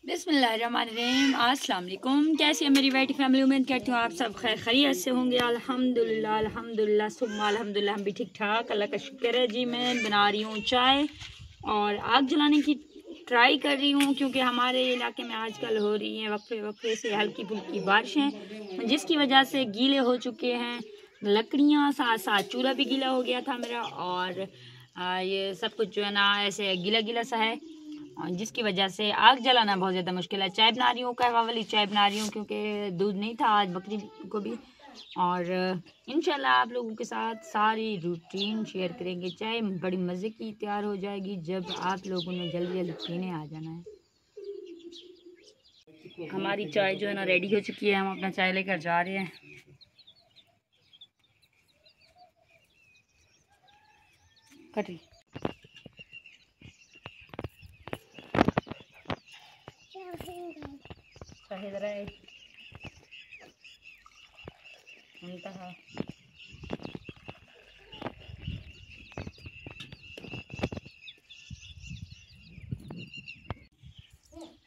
बिस्मिल्लाहिर्रहमानिर्रहीम। अस्सलाम वालेकुम। कैसी है मेरी वाइटी फैमिली? उम्मीद करती हूँ आप सब खैर खैरियत से होंगे। अल्हम्दुलिल्लाह अल्हम्दुलिल्लाह सुम्मा अल्हम्दुलिल्लाह, हम भी ठीक ठाक, अल्लाह का शुक्र है जी। मैं बना रही हूँ चाय और आग जलाने की ट्राई कर रही हूँ, क्योंकि हमारे इलाके में आजकल हो रही हैं वक्फे वक्फे से हल्की फुल्की बारिशें, जिसकी वजह से गीले हो चुके हैं लकड़ियाँ, साथ साथ चूल्हा भी गीला हो गया था मेरा, और ये सब कुछ जो है ना ऐसे गीला गीला सा है, जिसकी वजह से आग जलाना बहुत ज़्यादा मुश्किल है। चाय बना रही हूँ, कहवा वाली चाय बना रही हूँ, क्योंकि दूध नहीं था आज बकरी को भी, और इंशाल्लाह आप लोगों के साथ सारी रूटीन शेयर करेंगे। चाय बड़ी मज़े की तैयार हो जाएगी जब आप लोगों ने जल्दी जल्दी पीने आ जाना है। हमारी चाय जो है ना रेडी हो चुकी है, हम अपना चाय लेकर जा रहे हैं। कटी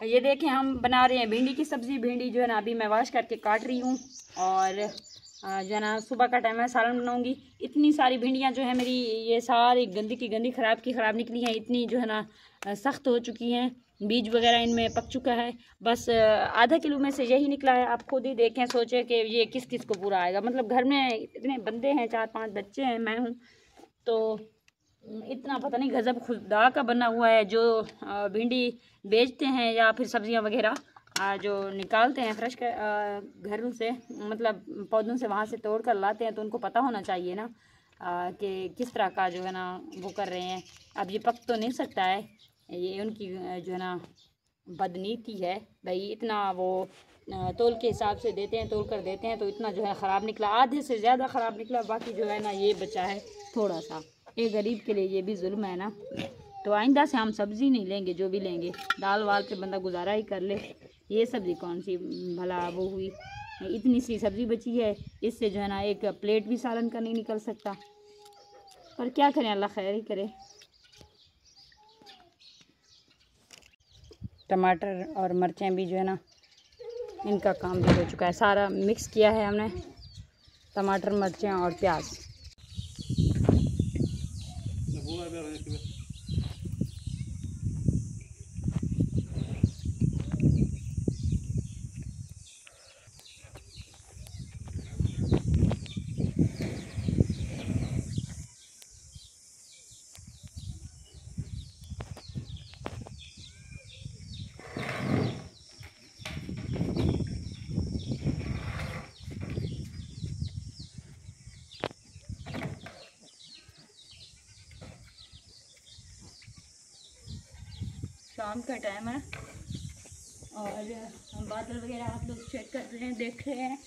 ये देखें, हम बना रहे हैं भिंडी की सब्ज़ी। भिंडी जो है ना अभी मैं वॉश करके काट रही हूँ, और जो है ना सुबह का टाइम है, सालन बनाऊंगी। इतनी सारी भिंडियाँ जो है मेरी, ये सारी गंदी की गंदी ख़राब की ख़राब निकली हैं, इतनी जो है ना सख्त हो चुकी हैं, बीज वगैरह इनमें पक चुका है। बस आधा किलो में से यही निकला है। आप खुद ही देखें, सोचें कि ये किस किस को पूरा आएगा। मतलब घर में इतने बंदे हैं, 4-5 बच्चे हैं, मैं हूँ, तो इतना पता नहीं गज़ब खुदा का बना हुआ है। जो भिंडी बेचते हैं या फिर सब्जियां वगैरह जो निकालते हैं फ्रेश घरों से, मतलब पौधों से, वहाँ से तोड़ कर लाते हैं, तो उनको पता होना चाहिए ना कि किस तरह का जो है ना वो कर रहे हैं। अब ये पक तो नहीं सकता है, ये उनकी जो है ना बदनीति है भाई। इतना वो तोल के हिसाब से देते हैं, तोल कर देते हैं, तो इतना जो है ख़राब निकला, आधे से ज़्यादा ख़राब निकला। बाकी जो है ना ये बचा है थोड़ा सा। एक गरीब के लिए ये भी जुल्म है ना। तो आइंदा से हम सब्ज़ी नहीं लेंगे, जो भी लेंगे दाल वाल पे बंदा गुजारा ही कर ले। ये सब्ज़ी कौन सी भला वो हुई, इतनी सी सब्ज़ी बची है, इससे जो है ना एक प्लेट भी सालन का नहीं निकल सकता। पर क्या करें, अल्लाह खैर ही करे। टमाटर और मिर्चें भी जो है ना इनका काम भी हो चुका है, सारा मिक्स किया है हमने, टमाटर मिर्चें और प्याज। शाम का टाइम है और हम बादल वगैरह आप लोग चेक कर रहे हैं, देख रहे हैं।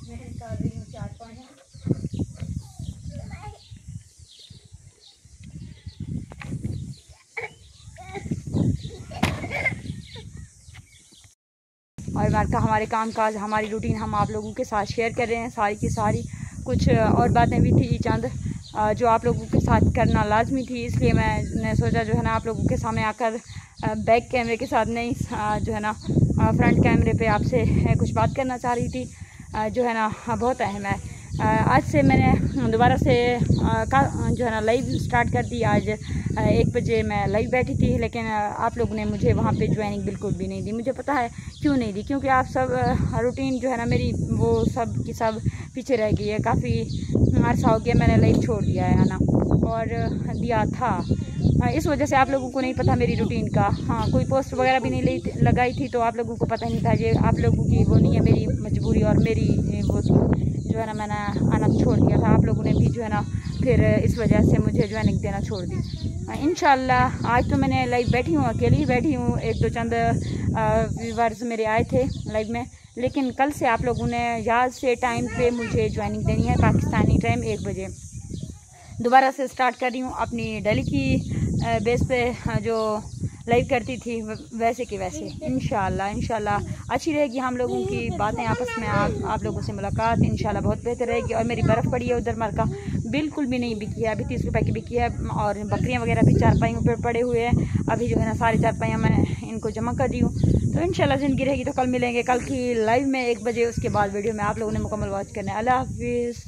मैं निकाल रही हूँ 4-5। और हमारे काम काज, हमारी रूटीन हम आप लोगों के साथ शेयर कर रहे हैं, सारी की सारी। कुछ और बातें भी थी चंद जो आप लोगों के साथ करना लाजमी थी, इसलिए मैंने सोचा जो है ना आप लोगों के सामने आकर बैक कैमरे के साथ नहीं, जो है ना फ्रंट कैमरे पे आपसे कुछ बात करना चाह रही थी, जो है ना बहुत अहम है। आज से मैंने दोबारा से जो है ना लाइव स्टार्ट कर दी। आज 1 बजे मैं लाइव बैठी थी, लेकिन आप लोगों ने मुझे वहाँ पे ज्वाइनिंग बिल्कुल भी नहीं दी। मुझे पता है क्यों नहीं दी, क्योंकि आप सब रूटीन जो है ना मेरी वो सब की सब पीछे रह गई है। काफ़ी अर्सा हो गया मैंने लाइव छोड़ दिया है ना, और दिया था इस वजह से आप लोगों को नहीं पता मेरी रूटीन का। हाँ, कोई पोस्ट वगैरह भी नहीं लगाई थी, तो आप लोगों को पता नहीं था। ये आप लोगों की वो नहीं है, मेरी मजबूरी और मेरी वो जो है ना मैंने आना छोड़ दिया था। आप लोगों ने भी जो है ना फिर इस वजह से मुझे ज्वाइनिंग देना छोड़ दी। इंशाल्लाह आज तो मैंने लाइव बैठी हूँ, अकेली ही बैठी हूँ। 1-2 चंद व्यूवर्स मेरे आए थे लाइव में, लेकिन कल से आप लोगों ने याद से टाइम पे मुझे ज्वाइनिंग देनी है, पाकिस्तानी टाइम 1 बजे। दोबारा से स्टार्ट कर रही हूँ अपनी डेली की बेस पे जो लाइव करती थी वैसे कि वैसे। इंशाल्लाह अच्छी रहेगी हम लोगों की बातें आपस में, आप लोगों से मुलाकात इंशाल्लाह बहुत बेहतर रहेगी। और मेरी बर्फ़ पड़ी है उधर मरका बिल्कुल भी नहीं बिकी है, अभी 30 रुपए की बिकी है। और बकरियां वगैरह भी चारपाइयों पे पड़े हुए हैं, अभी जो है ना सारी चारपाइयाँ मैं इनको जमा कर रही हूँ। तो इंशाल्लाह ज़िंदगी रहेगी तो कल मिलेंगे, कल की लाइव में 1 बजे। उसके बाद वीडियो में आप लोगों ने मुकम्मल वॉच करना है। अल्लाह हाफिज़।